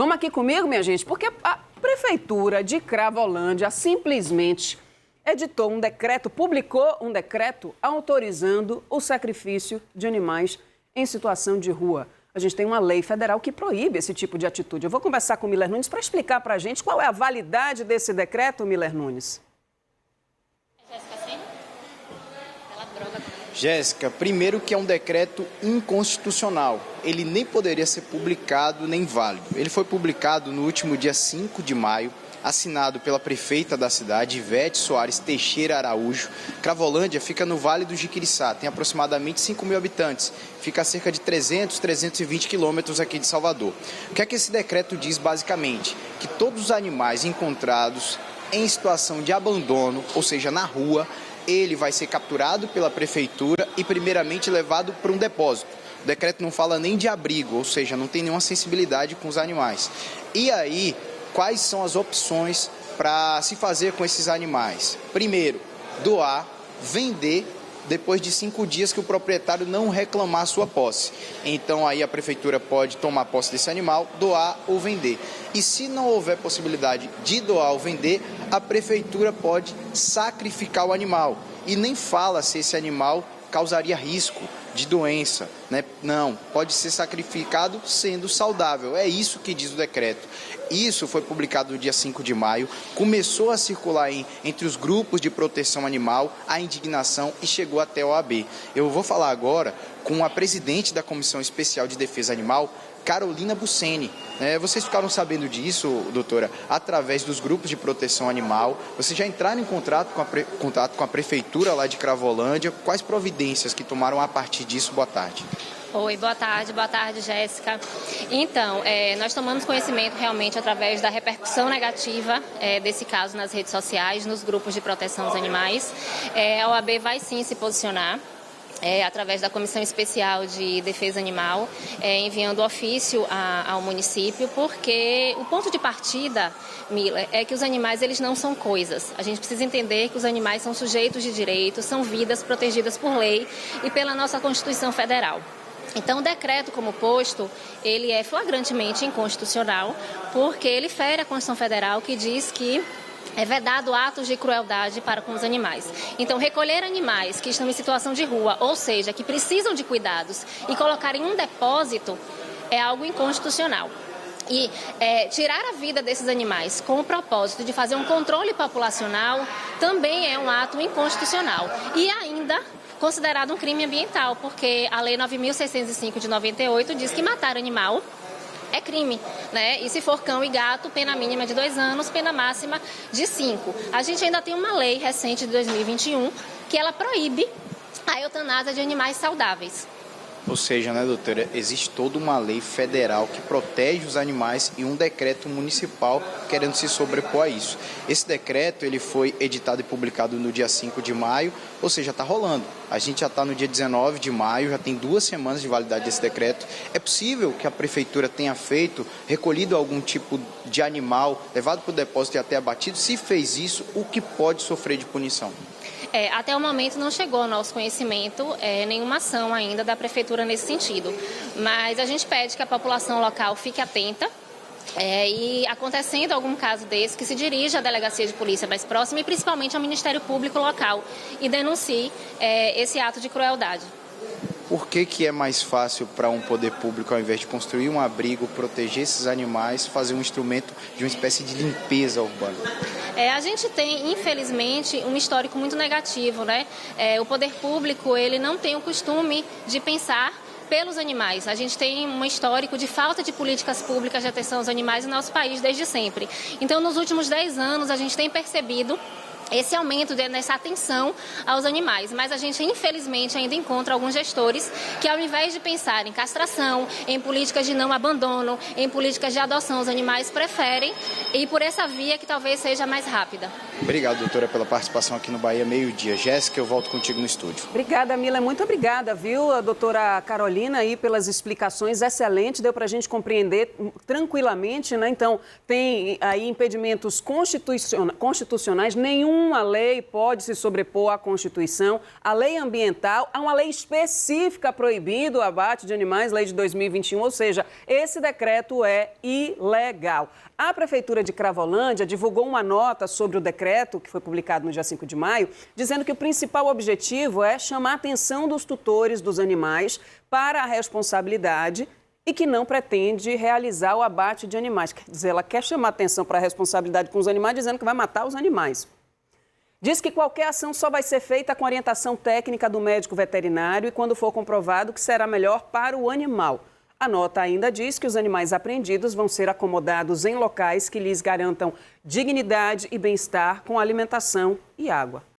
Vamos aqui comigo, minha gente, porque a Prefeitura de Cravolândia simplesmente editou um decreto, publicou um decreto autorizando o sacrifício de animais em situação de rua. A gente tem uma lei federal que proíbe esse tipo de atitude. Eu vou conversar com o Miller Nunes para explicar para a gente qual é a validade desse decreto, Miller Nunes. Jéssica, primeiro que é um decreto inconstitucional. Ele nem poderia ser publicado nem válido. Ele foi publicado no último dia 5 de maio, assinado pela prefeita da cidade, Ivete Soares Teixeira Araújo. Cravolândia fica no Vale do Jiquiriçá, tem aproximadamente 5 mil habitantes. Fica a cerca de 320 quilômetros aqui de Salvador. O que é que esse decreto diz basicamente? Que todos os animais encontrados em situação de abandono, ou seja, na rua, ele vai ser capturado pela prefeitura e primeiramente levado para um depósito. O decreto não fala nem de abrigo, ou seja, não tem nenhuma sensibilidade com os animais. E aí, quais são as opções para se fazer com esses animais? Primeiro, doar, vender, depois de 5 dias que o proprietário não reclamar sua posse. Então aí a prefeitura pode tomar posse desse animal, doar ou vender. E se não houver possibilidade de doar ou vender, a prefeitura pode sacrificar o animal. E nem fala se esse animal causaria risco de doença, né? Não, pode ser sacrificado sendo saudável. É isso que diz o decreto. Isso foi publicado no dia 5 de maio, começou a circular entre os grupos de proteção animal a indignação e chegou até a OAB. Eu vou falar agora com a presidente da Comissão Especial de Defesa Animal, Carolina Buceni. Vocês ficaram sabendo disso, doutora, através dos grupos de proteção animal. Vocês já entraram em contato com a prefeitura lá de Cravolândia. Quais providências que tomaram a partir disso? Boa tarde. Oi, boa tarde, Jéssica. Então, nós tomamos conhecimento realmente através da repercussão negativa desse caso nas redes sociais, nos grupos de proteção aos animais. A OAB vai sim se posicionar. Através da Comissão Especial de Defesa Animal, enviando ofício ao município, porque o ponto de partida, Mila, é que os animais eles não são coisas. A gente precisa entender que os animais são sujeitos de direito, são vidas protegidas por lei e pela nossa Constituição Federal. Então, o decreto, como posto, ele é flagrantemente inconstitucional, porque ele fere a Constituição Federal, que diz que é vedado atos de crueldade para com os animais. Então, recolher animais que estão em situação de rua, ou seja, que precisam de cuidados, e colocar em um depósito é algo inconstitucional. E tirar a vida desses animais com o propósito de fazer um controle populacional também é um ato inconstitucional. E ainda considerado um crime ambiental, porque a Lei 9.605 de 98 diz que matar animal é crime, né? E se for cão e gato, pena mínima de 2 anos, pena máxima de 5. A gente ainda tem uma lei recente de 2021 que ela proíbe a eutanásia de animais saudáveis. Ou seja, né, doutora, existe toda uma lei federal que protege os animais e um decreto municipal querendo se sobrepor a isso. Esse decreto ele foi editado e publicado no dia 5 de maio, ou seja, está rolando. A gente já está no dia 19 de maio, já tem 2 semanas de validade desse decreto. É possível que a prefeitura tenha recolhido algum tipo de animal, levado para o depósito e até abatido? Se fez isso, o que pode sofrer de punição? Até o momento não chegou ao nosso conhecimento nenhuma ação ainda da prefeitura nesse sentido. Mas a gente pede que a população local fique atenta e, acontecendo algum caso desse, que se dirija à delegacia de polícia mais próxima e principalmente ao Ministério Público local e denuncie esse ato de crueldade. Por que é mais fácil para um poder público, ao invés de construir um abrigo, proteger esses animais, fazer um instrumento de uma espécie de limpeza urbana? A gente tem, infelizmente, um histórico muito negativo, né? O poder público, ele não tem o costume de pensar pelos animais. A gente tem um histórico de falta de políticas públicas de atenção aos animais no nosso país desde sempre. Então, nos últimos 10 anos, a gente tem percebido esse aumento nessa atenção aos animais. Mas a gente, infelizmente, ainda encontra alguns gestores que, ao invés de pensar em castração, em políticas de não abandono, em políticas de adoção aos animais, preferem ir por essa via que talvez seja mais rápida. Obrigado, doutora, pela participação aqui no Bahia Meio-Dia. Jéssica, eu volto contigo no estúdio. Obrigada, Mila. Muito obrigada, viu, a doutora Carolina, aí pelas explicações excelentes. Deu para a gente compreender tranquilamente, né? Então, tem aí impedimentos constitucionais, nenhum nenhuma lei pode se sobrepor à Constituição, à lei ambiental, há uma lei específica proibindo o abate de animais, lei de 2021, ou seja, esse decreto é ilegal. A Prefeitura de Cravolândia divulgou uma nota sobre o decreto, que foi publicado no dia 5 de maio, dizendo que o principal objetivo é chamar a atenção dos tutores dos animais para a responsabilidade e que não pretende realizar o abate de animais. Quer dizer, ela quer chamar atenção para a responsabilidade com os animais, dizendo que vai matar os animais. Diz que qualquer ação só vai ser feita com orientação técnica do médico veterinário e quando for comprovado que será melhor para o animal. A nota ainda diz que os animais apreendidos vão ser acomodados em locais que lhes garantam dignidade e bem-estar com alimentação e água.